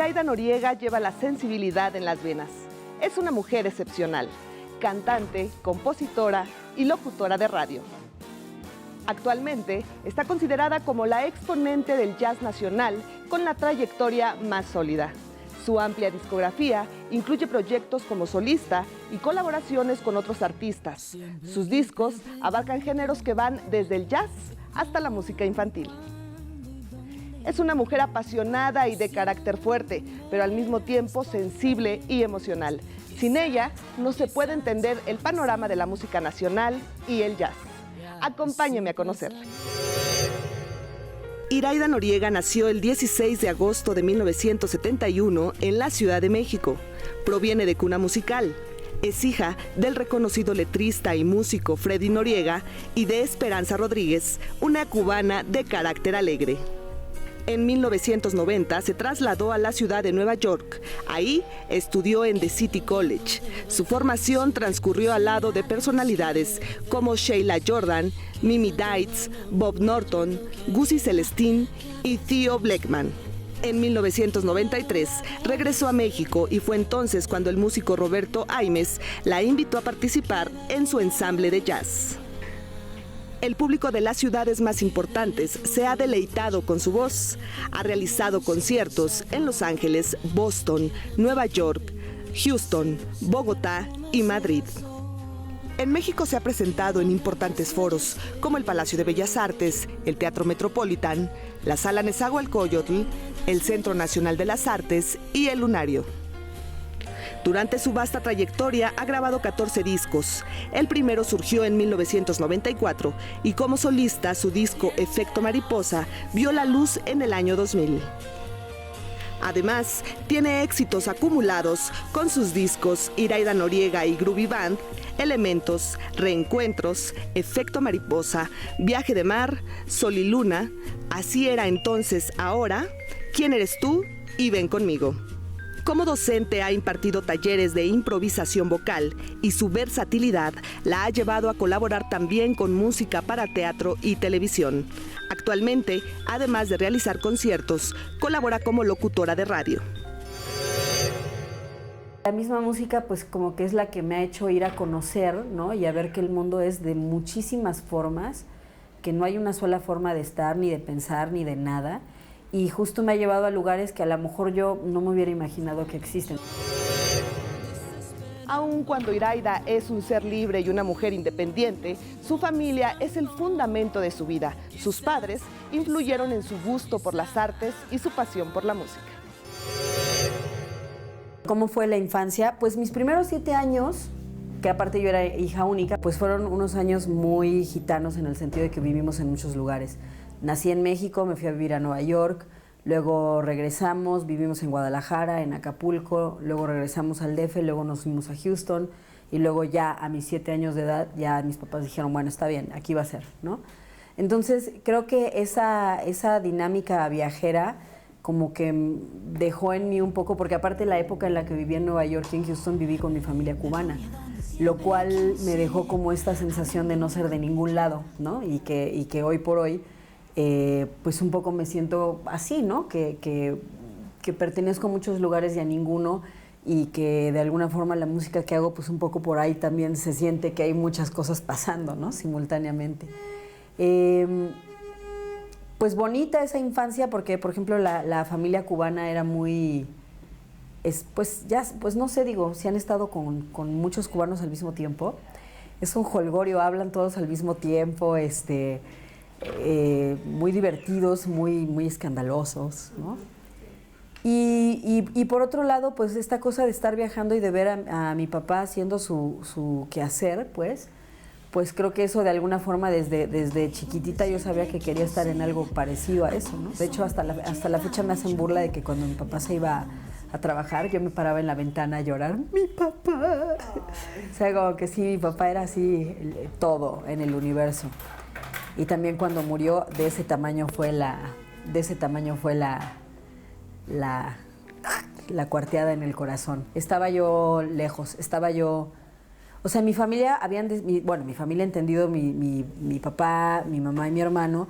Iraida Noriega lleva la sensibilidad en las venas. Es una mujer excepcional, cantante, compositora y locutora de radio. Actualmente está considerada como la exponente del jazz nacional con la trayectoria más sólida. Su amplia discografía incluye proyectos como solista y colaboraciones con otros artistas. Sus discos abarcan géneros que van desde el jazz hasta la música infantil. Es una mujer apasionada y de carácter fuerte, pero al mismo tiempo sensible y emocional. Sin ella, no se puede entender el panorama de la música nacional y el jazz. Acompáñeme a conocerla. Iraida Noriega nació el 16 de agosto de 1971 en la Ciudad de México. Proviene de cuna musical. Es hija del reconocido letrista y músico Freddy Noriega y de Esperanza Rodríguez, una cubana de carácter alegre. En 1990 se trasladó a la ciudad de Nueva York. Ahí estudió en The City College. Su formación transcurrió al lado de personalidades como Sheila Jordan, Mimi Dietz, Bob Norton, Gussie Celestín y Theo Bleckmann. En 1993 regresó a México y fue entonces cuando el músico Roberto Aimes la invitó a participar en su ensamble de jazz. El público de las ciudades más importantes se ha deleitado con su voz. Ha realizado conciertos en Los Ángeles, Boston, Nueva York, Houston, Bogotá y Madrid. En México se ha presentado en importantes foros como el Palacio de Bellas Artes, el Teatro Metropolitan, la Sala Nezahualcóyotl, el Centro Nacional de las Artes y el Lunario. Durante su vasta trayectoria ha grabado 14 discos. El primero surgió en 1994 y como solista su disco Efecto Mariposa vio la luz en el año 2000. Además, tiene éxitos acumulados con sus discos Iraida Noriega y Groovy Band, Elementos, Reencuentros, Efecto Mariposa, Viaje de Mar, Sol y Luna, Así era entonces, ahora, ¿Quién eres tú? Y Ven conmigo. Como docente ha impartido talleres de improvisación vocal y su versatilidad la ha llevado a colaborar también con música para teatro y televisión. Actualmente, además de realizar conciertos, colabora como locutora de radio. La misma música pues como que es la que me ha hecho ir a conocer, ¿no? Y a ver que el mundo es de muchísimas formas, que no hay una sola forma de estar, ni de pensar, ni de nada. Y justo me ha llevado a lugares que a lo mejor yo no me hubiera imaginado que existen. Aun cuando Iraida es un ser libre y una mujer independiente, su familia es el fundamento de su vida. Sus padres influyeron en su gusto por las artes y su pasión por la música. ¿Cómo fue la infancia? Pues mis primeros 7 años, que aparte yo era hija única, pues fueron unos años muy gitanos en el sentido de que vivimos en muchos lugares. Nací en México, me fui a vivir a Nueva York, luego regresamos, vivimos en Guadalajara, en Acapulco, luego regresamos al DF, luego nos fuimos a Houston y luego ya a mis 7 años de edad ya mis papás dijeron, bueno, está bien, aquí va a ser, ¿no? Entonces creo que esa dinámica viajera como que dejó en mí un poco, porque aparte la época en la que viví en Nueva York y en Houston viví con mi familia cubana, lo cual me dejó como esta sensación de no ser de ningún lado, ¿no? Y que hoy por hoy pues un poco me siento así, ¿no? Que pertenezco a muchos lugares y a ninguno, y que de alguna forma la música que hago, pues un poco por ahí también se siente que hay muchas cosas pasando, ¿no? Simultáneamente. Pues bonita esa infancia porque, por ejemplo, la familia cubana era muy... pues no sé, digo, si han estado con muchos cubanos al mismo tiempo, es un jolgorio, hablan todos al mismo tiempo, muy divertidos, muy escandalosos, ¿no? Y por otro lado, pues esta cosa de estar viajando y de ver a mi papá haciendo su quehacer, pues creo que eso de alguna forma desde chiquitita yo sabía que quería estar en algo parecido a eso, ¿no? De hecho, hasta la fecha me hacen burla de que cuando mi papá se iba a trabajar, yo me paraba en la ventana a llorar, ¡mi papá! O sea, como que sí, mi papá era así todo en el universo. Y también cuando murió, de ese tamaño fue la cuarteada en el corazón. Estaba yo lejos, o sea, mi familia mi familia entendido, mi papá, mi mamá y mi hermano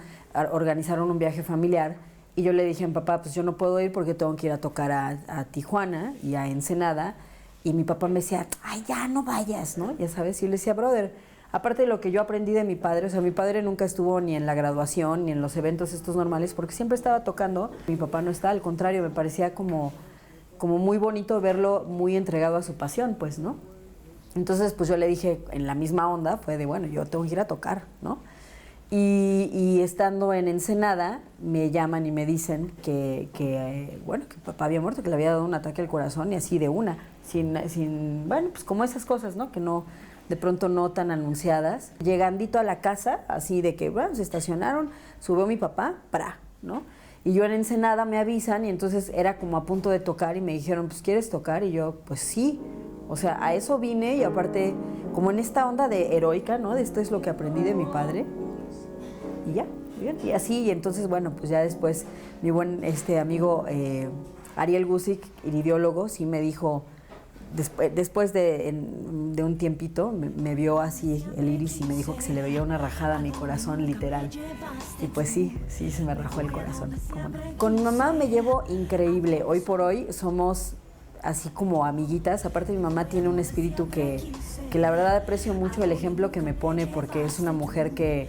organizaron un viaje familiar Y yo le dije a mi papá, pues yo no puedo ir porque tengo que ir a tocar a Tijuana y a Ensenada. Y mi papá me decía, ay, ya no vayas, ¿no? Ya sabes, y yo le decía, brother, aparte de lo que yo aprendí de mi padre, o sea, mi padre nunca estuvo ni en la graduación ni en los eventos estos normales porque siempre estaba tocando. Mi papá no está, al contrario, me parecía como muy bonito verlo muy entregado a su pasión, pues, ¿no? Entonces, pues yo le dije, en la misma onda, fue de, bueno, yo tengo que ir a tocar, ¿no? Y estando en Ensenada, me llaman y me dicen bueno, que papá había muerto, que le había dado un ataque al corazón y así de una, bueno, pues como esas cosas, ¿no? Que no, de pronto no tan anunciadas. Llegandito a la casa, así de que, bueno, se estacionaron, subió mi papá, ¿no? Y yo en Ensenada me avisan y entonces era como a punto de tocar y me dijeron, pues, ¿quieres tocar? Y yo, pues sí. O sea, a eso vine y aparte, como en esta onda de heroica, ¿no? De esto es lo que aprendí de mi padre. Y ya, bien. Y así, y entonces, bueno, pues ya después mi buen amigo Ariel Gusick, iridiólogo, sí me dijo, después de un tiempito, me vio así el iris y me dijo que se le veía una rajada a mi corazón, literal. Y pues sí, se me rajó el corazón. ¿Cómo no? Con mi mamá me llevo increíble. Hoy por hoy somos así como amiguitas. Aparte, mi mamá tiene un espíritu que la verdad aprecio mucho el ejemplo que me pone porque es una mujer que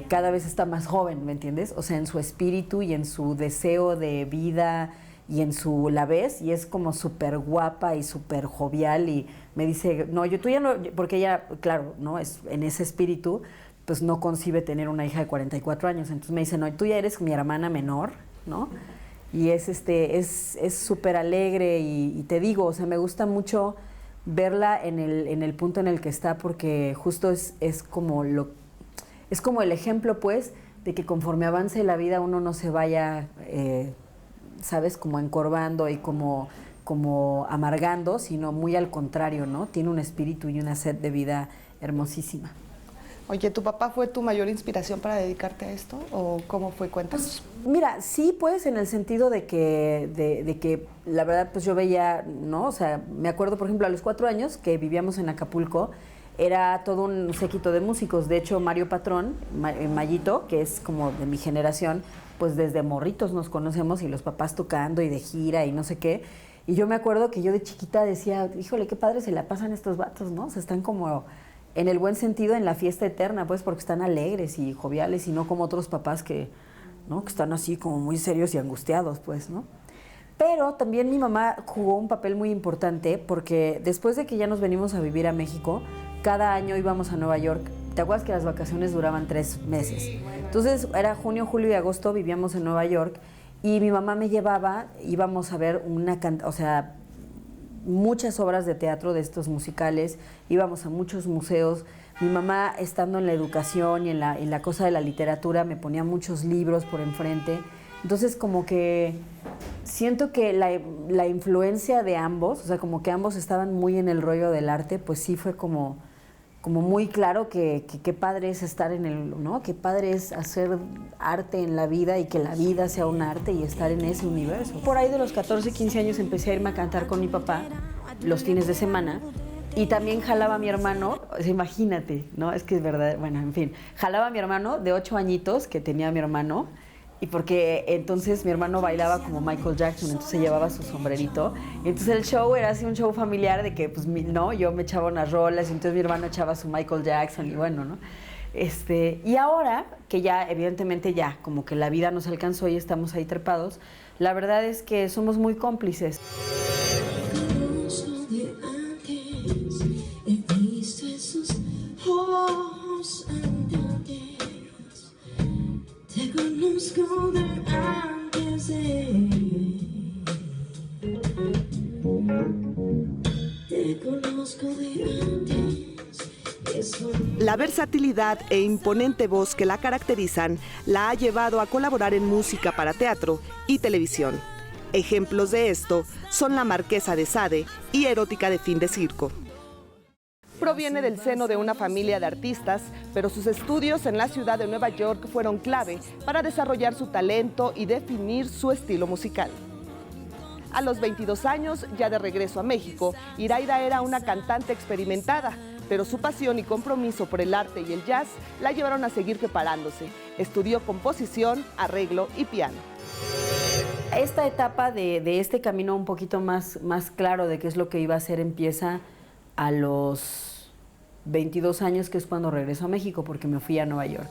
cada vez está más joven, ¿me entiendes? O sea, en su espíritu y en su deseo de vida y en su la ves y es como súper guapa y súper jovial y me dice, no, tú ya no, porque ella, claro, ¿no? Es en ese espíritu, pues no concibe tener una hija de 44 años. Entonces me dice, no, tú ya eres mi hermana menor, ¿no? Y es súper alegre y te digo, o sea, me gusta mucho verla en el punto en el que está porque justo es como el ejemplo, pues, de que conforme avance la vida uno no se vaya, ¿sabes? Como encorvando y como amargando, sino muy al contrario, ¿no? Tiene un espíritu y una sed de vida hermosísima. Oye, ¿tu papá fue tu mayor inspiración para dedicarte a esto? ¿O cómo fue? Cuéntanos. Pues, mira, sí, pues, en el sentido de que la verdad, pues yo veía, ¿no? O sea, me acuerdo, por ejemplo, a los 4 años que vivíamos en Acapulco, era todo un séquito de músicos. De hecho, Mario Patrón, Mayito, que es como de mi generación, pues desde morritos nos conocemos y los papás tocando y de gira y no sé qué. Y yo me acuerdo que yo de chiquita decía, híjole, qué padre se la pasan estos vatos, ¿no? O sea, están como, en el buen sentido, en la fiesta eterna, pues porque están alegres y joviales y no como otros papás que, ¿no? Que están así como muy serios y angustiados, pues, ¿no? Pero también mi mamá jugó un papel muy importante porque después de que ya nos venimos a vivir a México, cada año íbamos a Nueva York. ¿Te acuerdas que las vacaciones duraban 3 meses? Entonces era junio, julio y agosto, vivíamos en Nueva York y mi mamá me llevaba, íbamos a ver muchas obras de teatro de estos musicales, íbamos a muchos museos. Mi mamá, estando en la educación y en la cosa de la literatura, me ponía muchos libros por enfrente. Entonces, como que siento que la influencia de ambos, o sea, como que ambos estaban muy en el rollo del arte, pues sí fue como muy claro que qué padre es estar ¿no? Qué padre es hacer arte en la vida y que la vida sea un arte y estar en ese universo. Por ahí de los 14, 15 años empecé a irme a cantar con mi papá los fines de semana y también jalaba a mi hermano, o sea, imagínate, ¿no? Es que es verdad, bueno, en fin, jalaba a mi hermano de 8 añitos que tenía mi hermano. Y porque entonces mi hermano bailaba como Michael Jackson, entonces llevaba su sombrerito. Y entonces el show era así un show familiar de que, pues, no, yo me echaba unas rolas y entonces mi hermano echaba su Michael Jackson y bueno, ¿no? Y ahora, que ya, evidentemente ya, como que la vida nos alcanzó y estamos ahí trepados, la verdad es que somos muy cómplices. Te conozco de antes de antes. La versatilidad e imponente voz que la caracterizan la ha llevado a colaborar en música para teatro y televisión. Ejemplos de esto son La Marquesa de Sade y Erótica de Fin de Circo. Proviene del seno de una familia de artistas, pero sus estudios en la ciudad de Nueva York fueron clave para desarrollar su talento y definir su estilo musical. A los 22 años, ya de regreso a México, Iraida era una cantante experimentada, pero su pasión y compromiso por el arte y el jazz la llevaron a seguir preparándose. Estudió composición, arreglo y piano. Esta etapa de este camino un poquito más claro de qué es lo que iba a hacer empieza a los 22 años, que es cuando regreso a México, porque me fui a Nueva York.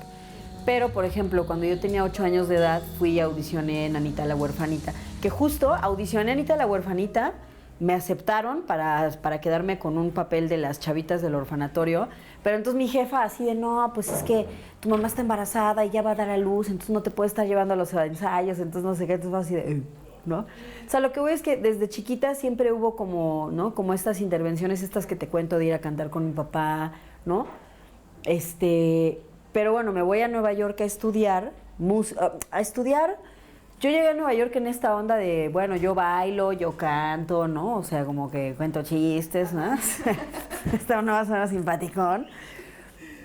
Pero, por ejemplo, cuando yo tenía 8 años de edad, fui y audicioné en Anita la Huerfanita, que justo audicioné Anita la Huerfanita, me aceptaron para quedarme con un papel de las chavitas del orfanatorio, pero entonces mi jefa así de, no, pues es que tu mamá está embarazada y ya va a dar a luz, entonces no te puedes estar llevando a los ensayos, entonces no sé qué, entonces así de, ¿no? O sea, lo que voy es que desde chiquita siempre hubo como, ¿no? Como estas intervenciones, estas que te cuento de ir a cantar con mi papá, ¿no? Pero bueno, me voy a Nueva York a estudiar, Yo llegué a Nueva York en esta onda de, bueno, yo bailo, yo canto, ¿no? O sea, como que cuento chistes, ¿no? Está una más o menos simpaticón.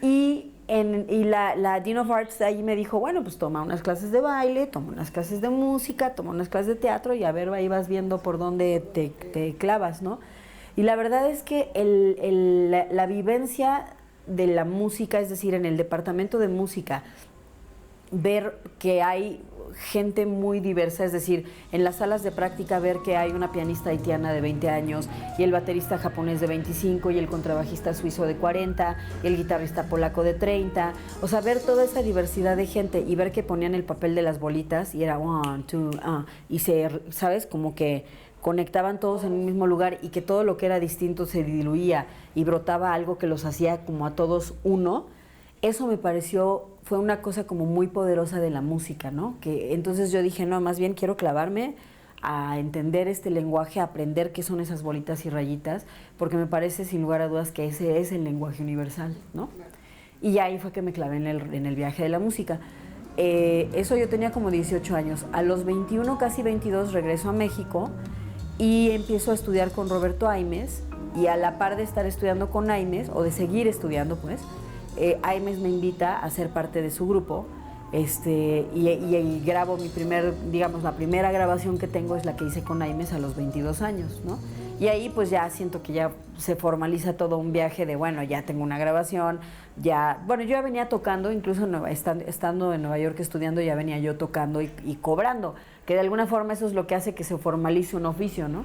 Y la Dean of Arts de ahí me dijo, bueno, pues toma unas clases de baile, toma unas clases de música, toma unas clases de teatro y a ver, ahí vas viendo por dónde te clavas, ¿no? Y la verdad es que la vivencia de la música, es decir, en el departamento de música, ver que hay gente muy diversa, es decir, en las salas de práctica ver que hay una pianista haitiana de 20 años y el baterista japonés de 25 y el contrabajista suizo de 40 y el guitarrista polaco de 30, o sea, ver toda esa diversidad de gente y ver que ponían el papel de las bolitas y era 1, 2, y ¿sabes? Como que conectaban todos en un mismo lugar y que todo lo que era distinto se diluía y brotaba algo que los hacía como a todos uno. Eso me pareció, fue una cosa como muy poderosa de la música, ¿no? Que entonces yo dije, no, más bien quiero clavarme a entender este lenguaje, a aprender qué son esas bolitas y rayitas, porque me parece sin lugar a dudas que ese es el lenguaje universal, ¿no? Y ahí fue que me clavé en el viaje de la música. Eso yo tenía como 18 años. A los 21, casi 22, regreso a México y empiezo a estudiar con Roberto Aimes, y a la par de estar estudiando con Aimes, o de seguir estudiando, pues, Aimes me invita a ser parte de su grupo, y grabo la primera grabación que tengo es la que hice con Aimes a los 22 años, ¿no? Y ahí pues ya siento que ya se formaliza todo un viaje de, bueno, ya tengo una grabación, yo ya venía tocando, incluso estando en Nueva York estudiando, ya venía yo tocando y cobrando, que de alguna forma eso es lo que hace que se formalice un oficio, ¿no?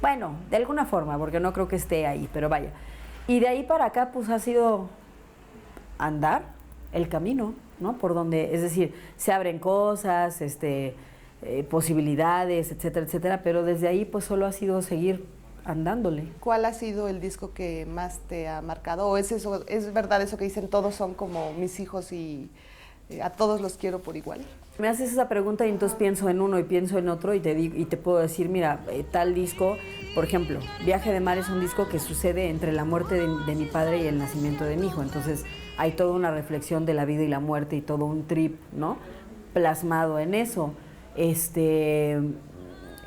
Bueno, de alguna forma, porque no creo que esté ahí, pero vaya. Y de ahí para acá pues ha sido andar el camino, ¿no? Por donde, es decir, se abren cosas, posibilidades, etcétera, etcétera, pero desde ahí pues solo ha sido seguir andándole. ¿Cuál ha sido el disco que más te ha marcado? ¿O es verdad eso que dicen todos son como mis hijos y a todos los quiero por igual? Me haces esa pregunta y entonces pienso en uno y pienso en otro y te puedo decir, mira, tal disco, por ejemplo, Viaje de Mar es un disco que sucede entre la muerte de mi padre y el nacimiento de mi hijo, entonces hay toda una reflexión de la vida y la muerte y todo un trip, ¿no? Plasmado en eso.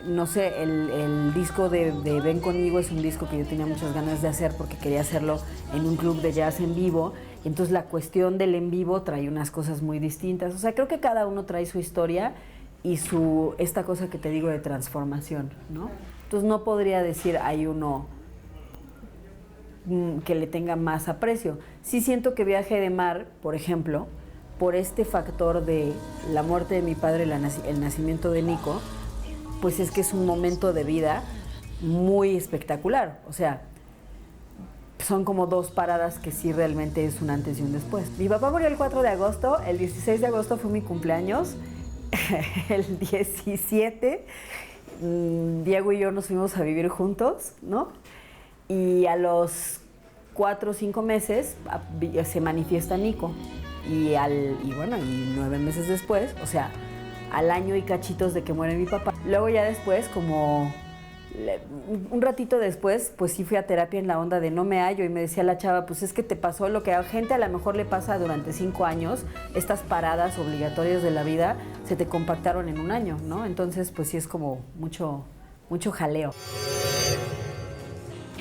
No sé, el disco de Ven Conmigo es un disco que yo tenía muchas ganas de hacer porque quería hacerlo en un club de jazz en vivo. Y entonces la cuestión del en vivo trae unas cosas muy distintas. O sea, creo que cada uno trae su historia y esta cosa que te digo de transformación, ¿no? Entonces no podría decir hay uno que le tenga más aprecio. Sí siento que Viaje de Mar, por ejemplo, por este factor de la muerte de mi padre, el nacimiento de Nico, pues es que es un momento de vida muy espectacular. O sea, son como dos paradas que sí realmente es un antes y un después. Mi papá murió el 4 de agosto, el 16 de agosto fue mi cumpleaños, el 17, Diego y yo nos fuimos a vivir juntos, ¿no? Y a los 4 o 5 meses se manifiesta Nico. Y 9 meses después, o sea, al año y cachitos de que muere mi papá. Luego ya después, como un ratito después, pues sí fui a terapia en la onda de no me hallo y me decía la chava, pues es que te pasó lo que a gente a lo mejor le pasa durante 5 años, estas paradas obligatorias de la vida se te compactaron en un año, ¿no? Entonces, pues sí es como mucho jaleo.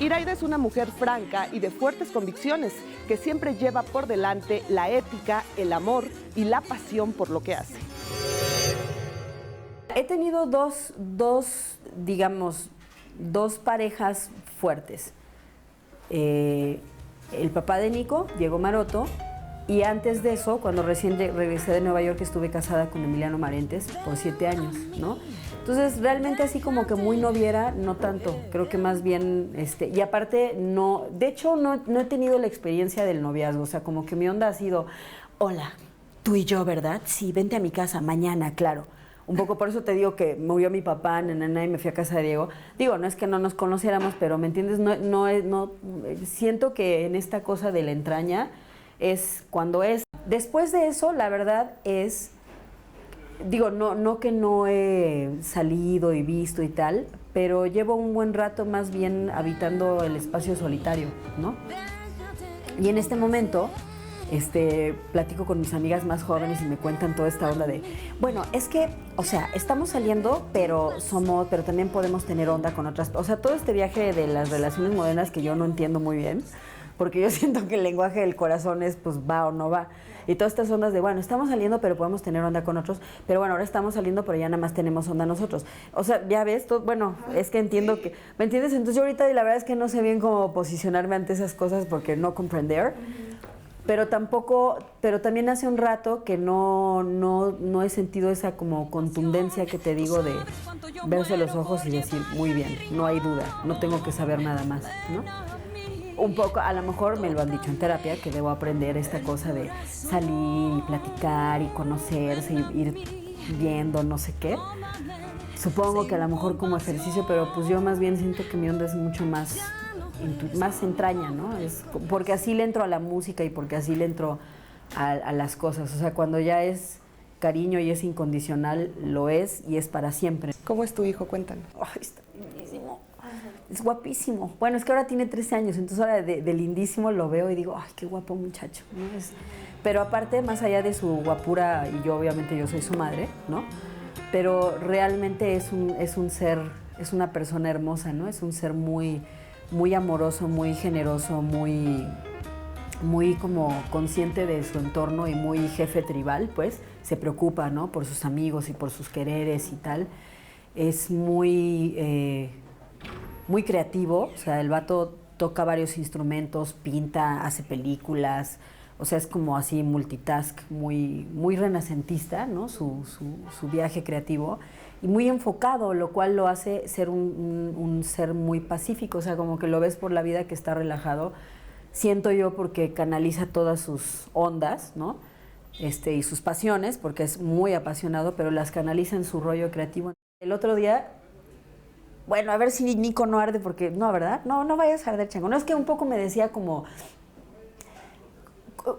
Iraida es una mujer franca y de fuertes convicciones que siempre lleva por delante la ética, el amor y la pasión por lo que hace. He tenido dos parejas fuertes. el papá de Nico, Diego Maroto, y antes de eso, cuando recién regresé de Nueva York, estuve casada con Emiliano Marentes por 7 años, ¿no? Entonces, realmente así como que muy noviera, no tanto. Creo que más bien, y aparte, no, de hecho, no he tenido la experiencia del noviazgo. O sea, como que mi onda ha sido, hola, tú y yo, ¿verdad? Sí, vente a mi casa mañana, claro. Un poco por eso te digo que murió mi papá, y me fui a casa de Diego. Digo, no es que no nos conociéramos, pero ¿me entiendes? No, siento que en esta cosa de la entraña es cuando es. Después de eso, la verdad es, digo, no que no he salido y visto y tal, pero llevo un buen rato más bien habitando el espacio solitario, ¿no? Y en este momento, platico con mis amigas más jóvenes y me cuentan toda esta onda de, bueno, es que, o sea, estamos saliendo, pero también podemos tener onda con otras, o sea, todo este viaje de las relaciones modernas que yo no entiendo muy bien, porque yo siento que el lenguaje del corazón es, pues, va o no va. Y todas estas ondas de, bueno, estamos saliendo, pero podemos tener onda con otros, pero bueno, ahora estamos saliendo, pero ya nada más tenemos onda nosotros. O sea, ya ves, bueno, es que entiendo que, ¿me entiendes? Entonces yo ahorita la verdad es que no sé bien cómo posicionarme ante esas cosas porque no comprender, pero también hace un rato que no he sentido esa como contundencia que te digo de verse los ojos y decir, muy bien, no hay duda, no tengo que saber nada más, ¿no? Un poco, a lo mejor me lo han dicho en terapia, que debo aprender esta cosa de salir y platicar y conocerse y ir viendo no sé qué. Supongo que a lo mejor como ejercicio, pero pues yo más bien siento que mi onda es mucho más entraña, ¿no? Es porque así le entro a la música y porque así le entro a las cosas. O sea, cuando ya es cariño y es incondicional, lo es y es para siempre. ¿Cómo es tu hijo? Cuéntanos. Ay, está lindísimo. Es guapísimo. Bueno, es que ahora tiene 13 años, entonces ahora de lindísimo lo veo y digo, ay, qué guapo muchacho, ¿no? Pero aparte, más allá de su guapura, y yo obviamente yo soy su madre, ¿no? Pero realmente es un ser, es una persona hermosa, ¿no? Es un ser muy, muy amoroso, muy generoso, muy como consciente de su entorno y muy jefe tribal, pues, se preocupa, ¿no? Por sus amigos y por sus quereres y tal. Es muy creativo, o sea, el vato toca varios instrumentos, pinta, hace películas, o sea, es como así multitask, muy renacentista, ¿no? Su viaje creativo y muy enfocado, lo cual lo hace ser un ser muy pacífico, o sea, como que lo ves por la vida que está relajado, siento yo porque canaliza todas sus ondas, ¿no? Y sus pasiones, porque es muy apasionado, pero las canaliza en su rollo creativo. El otro día, bueno, a ver si Nico no arde, porque no, ¿verdad? No vayas a arder, chango. No, es que un poco me decía como,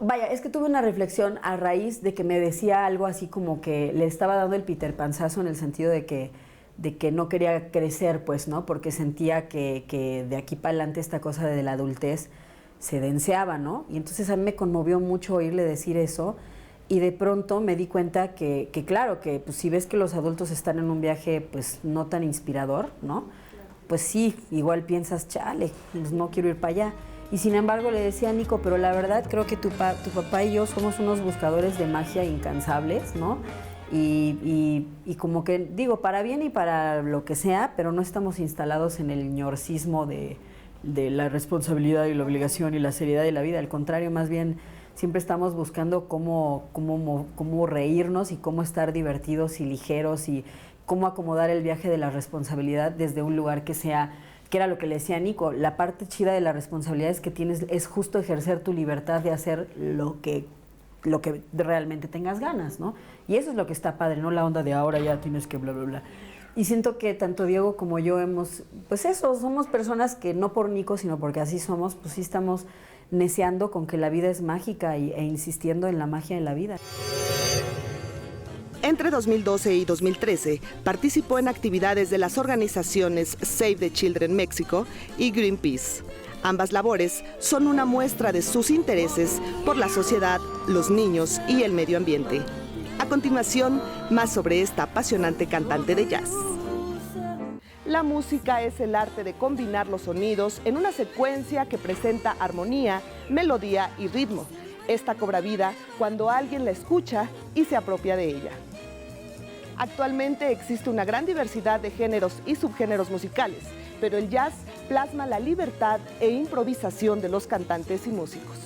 vaya, es que tuve una reflexión a raíz de que me decía algo así como que le estaba dando el Peter Panzazo en el sentido de que no quería crecer, pues, ¿no? Porque sentía que de aquí para adelante esta cosa de la adultez se denseaba, ¿no? Y entonces a mí me conmovió mucho oírle decir eso. Y de pronto me di cuenta que claro, que pues, si ves que los adultos están en un viaje pues no tan inspirador, ¿no? Pues sí, igual piensas, chale, pues no quiero ir para allá. Y sin embargo le decía a Nico, pero la verdad creo que tu papá y yo somos unos buscadores de magia incansables, ¿no? Y como que, digo, para bien y para lo que sea, pero no estamos instalados en el ñorcismo de la responsabilidad y la obligación y la seriedad de la vida. Al contrario, más bien siempre estamos buscando cómo reírnos y cómo estar divertidos y ligeros y cómo acomodar el viaje de la responsabilidad desde un lugar que era lo que le decía a Nico, la parte chida de la responsabilidad es que es justo ejercer tu libertad de hacer lo que realmente tengas ganas, ¿no? Y eso es lo que está padre, no la onda de ahora ya tienes que bla, bla, bla. Y siento que tanto Diego como yo somos personas que no por Nico, sino porque así somos, pues sí estamos neceando con que la vida es mágica e insistiendo en la magia de la vida. Entre 2012 y 2013 participó en actividades de las organizaciones Save the Children México y Greenpeace. Ambas labores son una muestra de sus intereses por la sociedad, los niños y el medio ambiente. A continuación, más sobre esta apasionante cantante de jazz. La música es el arte de combinar los sonidos en una secuencia que presenta armonía, melodía y ritmo. Esta cobra vida cuando alguien la escucha y se apropia de ella. Actualmente existe una gran diversidad de géneros y subgéneros musicales, pero el jazz plasma la libertad e improvisación de los cantantes y músicos.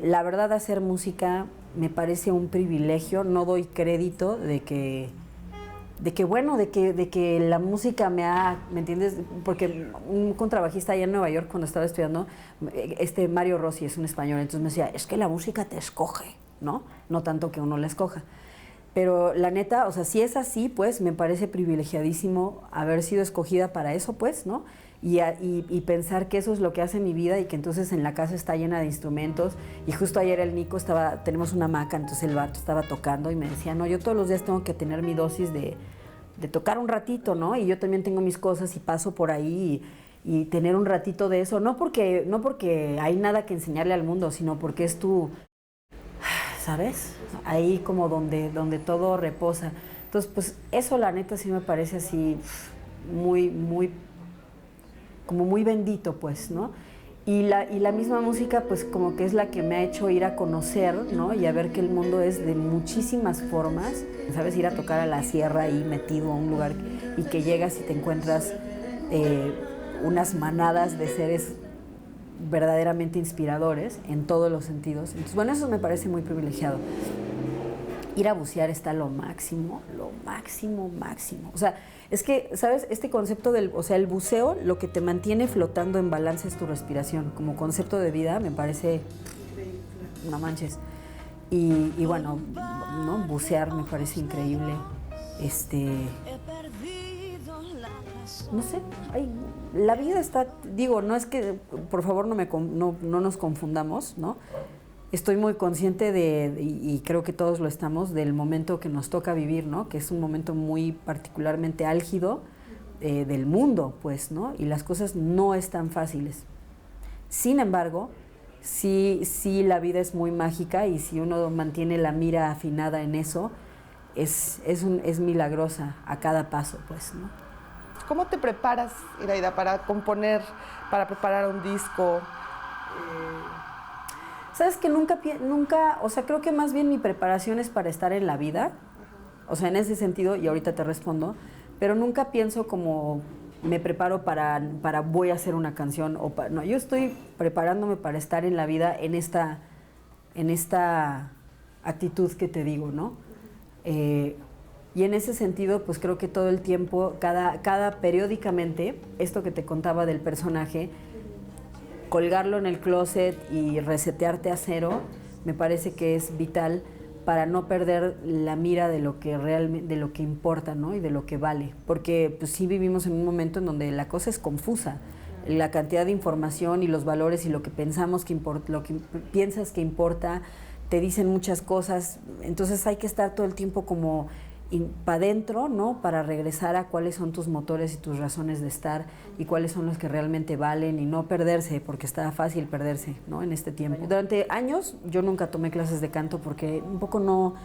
La verdad, hacer música me parece un privilegio, no doy crédito de que la música ¿me entiendes? Porque un contrabajista allá en Nueva York, cuando estaba estudiando, Mario Rossi es un español, entonces me decía, es que la música te escoge, ¿no? No tanto que uno la escoja. Pero la neta, o sea, si es así, pues me parece privilegiadísimo haber sido escogida para eso, pues, ¿no? Y pensar que eso es lo que hace mi vida y que entonces en la casa está llena de instrumentos. Y justo ayer el Nico tenemos una hamaca, entonces el vato estaba tocando y me decía, no, yo todos los días tengo que tener mi dosis de tocar un ratito, ¿no? Y yo también tengo mis cosas y paso por ahí y tener un ratito de eso, no porque hay nada que enseñarle al mundo, sino porque es ¿sabes? Ahí como donde todo reposa. Entonces, pues eso la neta sí me parece así como muy bendito, pues, ¿no? Y la misma música, pues como que es la que me ha hecho ir a conocer, ¿no? Y a ver que el mundo es de muchísimas formas, ¿sabes? Ir a tocar a la sierra ahí metido a un lugar y que llegas y te encuentras unas manadas de seres verdaderamente inspiradores en todos los sentidos. Entonces, bueno, eso me parece muy privilegiado. Ir a bucear está lo máximo. O sea, es que, ¿sabes? Este concepto el buceo, lo que te mantiene flotando en balance es tu respiración. Como concepto de vida, me parece, no manches. Y bueno, ¿no? Bucear me parece increíble. No sé, la vida está, digo, no es que, por favor, no nos confundamos, ¿no? Estoy muy consciente y creo que todos lo estamos, del momento que nos toca vivir, ¿no? Que es un momento muy particularmente álgido del mundo, pues, ¿no? Y las cosas no están fáciles. Sin embargo, sí la vida es muy mágica y si uno mantiene la mira afinada en eso, es milagrosa a cada paso, pues, ¿no? ¿Cómo te preparas, Iraida, para componer, para preparar un disco? Sabes que nunca, o sea, creo que más bien mi preparación es para estar en la vida, o sea, en ese sentido, y ahorita te respondo, pero nunca pienso como me preparo para voy a hacer una canción, no, yo estoy preparándome para estar en la vida en esta actitud que te digo, ¿no? Y en ese sentido, pues creo que todo el tiempo, cada periódicamente, esto que te contaba del personaje, colgarlo en el closet y resetearte a cero, me parece que es vital para no perder la mira de lo que realmente, de lo que importa, ¿no? Y de lo que vale. Porque pues sí vivimos en un momento en donde la cosa es confusa. La cantidad de información y los valores y lo que pensamos que importa, lo que piensas que importa, te dicen muchas cosas. Entonces hay que estar todo el tiempo como para adentro, ¿no? Para regresar a cuáles son tus motores y tus razones de estar y cuáles son los que realmente valen y no perderse, porque está fácil perderse, ¿no? En este tiempo. Durante años yo nunca tomé clases de canto porque un poco no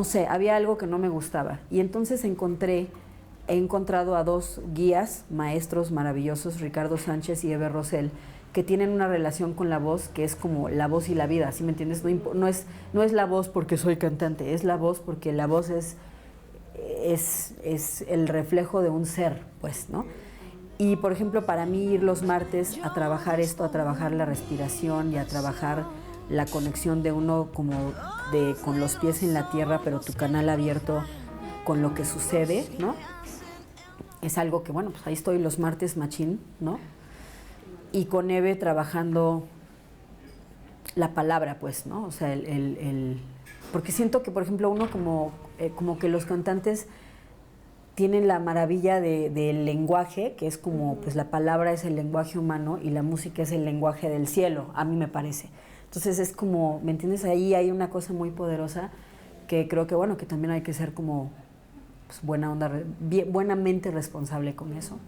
sé, había algo que no me gustaba. Y entonces he encontrado a dos guías, maestros maravillosos, Ricardo Sánchez y Eber Rosell, que tienen una relación con la voz que es como la voz y la vida, ¿sí me entiendes? No es la voz porque soy cantante, es la voz porque la voz es el reflejo de un ser, pues, ¿no? Y, por ejemplo, para mí ir los martes a trabajar esto, a trabajar la respiración y a trabajar la conexión de uno con los pies en la tierra, pero tu canal abierto con lo que sucede, ¿no? Es algo que, bueno, pues ahí estoy los martes machín, ¿no? Y con Eve trabajando la palabra, pues, ¿no? O sea, porque siento que, por ejemplo, uno como que los cantantes tienen la maravilla del lenguaje, que es como, pues la palabra es el lenguaje humano y la música es el lenguaje del cielo, a mí me parece. Entonces es como, ¿me entiendes? Ahí hay una cosa muy poderosa que creo que, bueno, que también hay que ser como pues, buena onda, buenamente responsable con eso.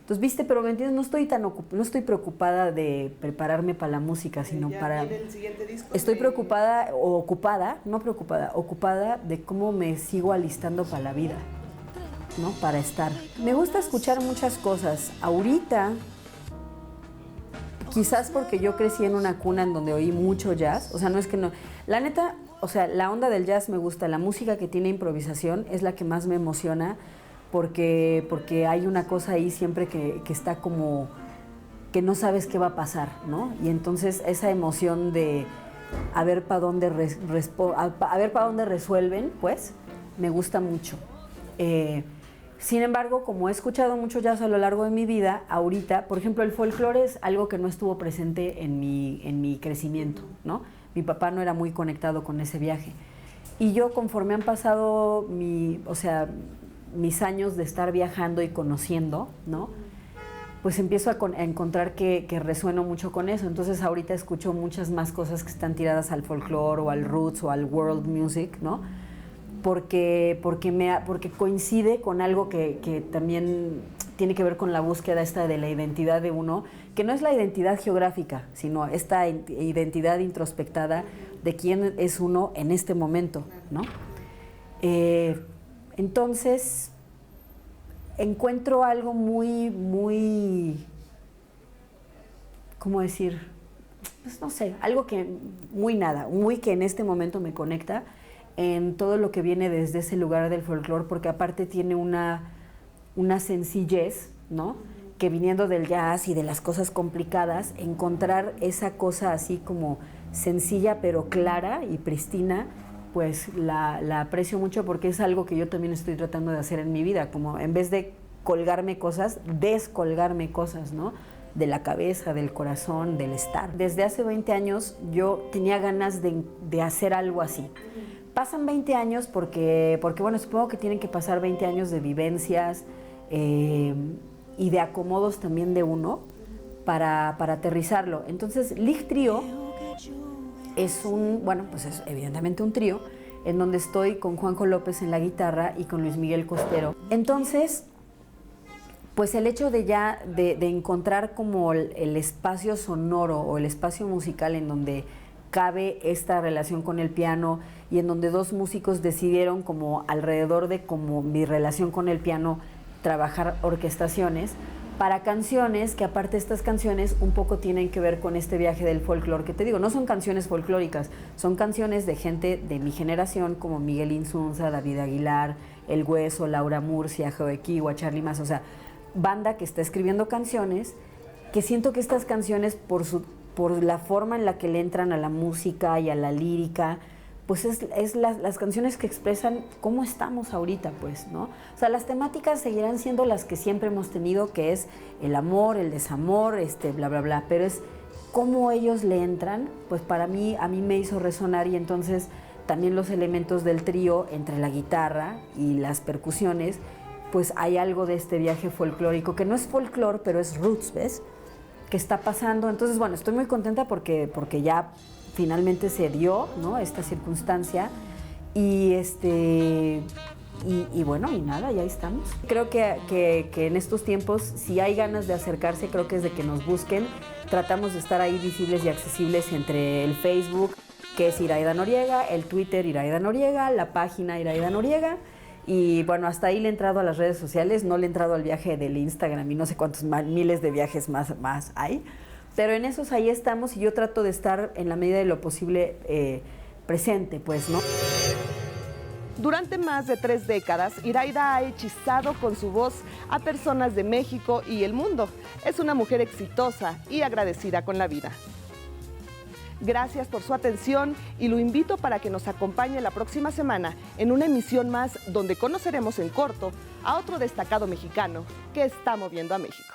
Entonces, viste, pero ¿me entiendes? No estoy preocupada de prepararme para la música, sino para... el siguiente disco estoy preocupada, o ocupada, no preocupada, ocupada de cómo me sigo alistando para la vida, ¿no? Para estar. Me gusta escuchar muchas cosas. Ahorita, quizás porque yo crecí en una cuna en donde oí mucho jazz, o sea, no es que no... La neta, o sea, la onda del jazz me gusta, la música que tiene improvisación es la que más me emociona, porque hay una cosa ahí siempre que está como que no sabes qué va a pasar, ¿no? Y entonces esa emoción de a ver para dónde resuelven, pues, me gusta mucho. Sin embargo, como he escuchado mucho jazz a lo largo de mi vida, ahorita, por ejemplo, el folclore es algo que no estuvo presente en mi crecimiento, ¿no? Mi papá no era muy conectado con ese viaje. Y yo, conforme han pasado mis años de estar viajando y conociendo, ¿no? Pues empiezo a encontrar que resueno mucho con eso. Entonces ahorita escucho muchas más cosas que están tiradas al folclore o al roots o al world music, ¿no? Porque coincide con algo que también tiene que ver con la búsqueda esta de la identidad de uno, que no es la identidad geográfica, sino esta identidad introspectada de quién es uno en este momento, ¿no? Entonces, encuentro algo muy, ¿cómo decir? Pues no sé, algo que muy que en este momento me conecta en todo lo que viene desde ese lugar del folclore, porque aparte tiene una sencillez, ¿no? Que viniendo del jazz y de las cosas complicadas, encontrar esa cosa así como sencilla pero clara y pristina, pues la aprecio mucho porque es algo que yo también estoy tratando de hacer en mi vida, como en vez de colgarme cosas, descolgarme cosas, ¿no? De la cabeza, del corazón, del estar. Desde hace 20 años yo tenía ganas de hacer algo así. Pasan 20 años porque, bueno, supongo que tienen que pasar 20 años de vivencias y de acomodos también de uno para aterrizarlo. Entonces, Lig Trio es es evidentemente un trío en donde estoy con Juanjo López en la guitarra y con Luis Miguel Costero. Entonces, pues el hecho de encontrar como el espacio sonoro o el espacio musical en donde cabe esta relación con el piano y en donde dos músicos decidieron como alrededor de como mi relación con el piano trabajar orquestaciones para canciones que aparte estas canciones un poco tienen que ver con este viaje del folclore que te digo, no son canciones folclóricas, son canciones de gente de mi generación como Miguel Insunza, David Aguilar, El Hueso, Laura Murcia, Joe Kiwa, Charly Mas, o sea, banda que está escribiendo canciones que siento que estas canciones por la forma en la que le entran a la música y a la lírica, pues es las canciones que expresan cómo estamos ahorita, pues, ¿no? O sea, las temáticas seguirán siendo las que siempre hemos tenido, que es el amor, el desamor, bla, bla, bla, pero es cómo ellos le entran, pues a mí me hizo resonar y entonces también los elementos del trío entre la guitarra y las percusiones, pues hay algo de este viaje folclórico, que no es folclore, pero es roots, ¿ves? Que está pasando. Entonces, bueno, estoy muy contenta porque ya finalmente se dio, ¿no? Esta circunstancia y bueno, y nada, ya estamos. Creo que en estos tiempos, si hay ganas de acercarse, creo que es de que nos busquen. Tratamos de estar ahí visibles y accesibles entre el Facebook, que es Iraida Noriega, el Twitter Iraida Noriega, la página Iraida Noriega. Y bueno, hasta ahí le he entrado a las redes sociales, no le he entrado al viaje del Instagram y no sé cuántos miles de viajes más hay. Pero en esos ahí estamos y yo trato de estar en la medida de lo posible presente, pues, ¿no? Durante más de 3 décadas, Iraida ha hechizado con su voz a personas de México y el mundo. Es una mujer exitosa y agradecida con la vida. Gracias por su atención y lo invito para que nos acompañe la próxima semana en una emisión más donde conoceremos en corto a otro destacado mexicano que está moviendo a México.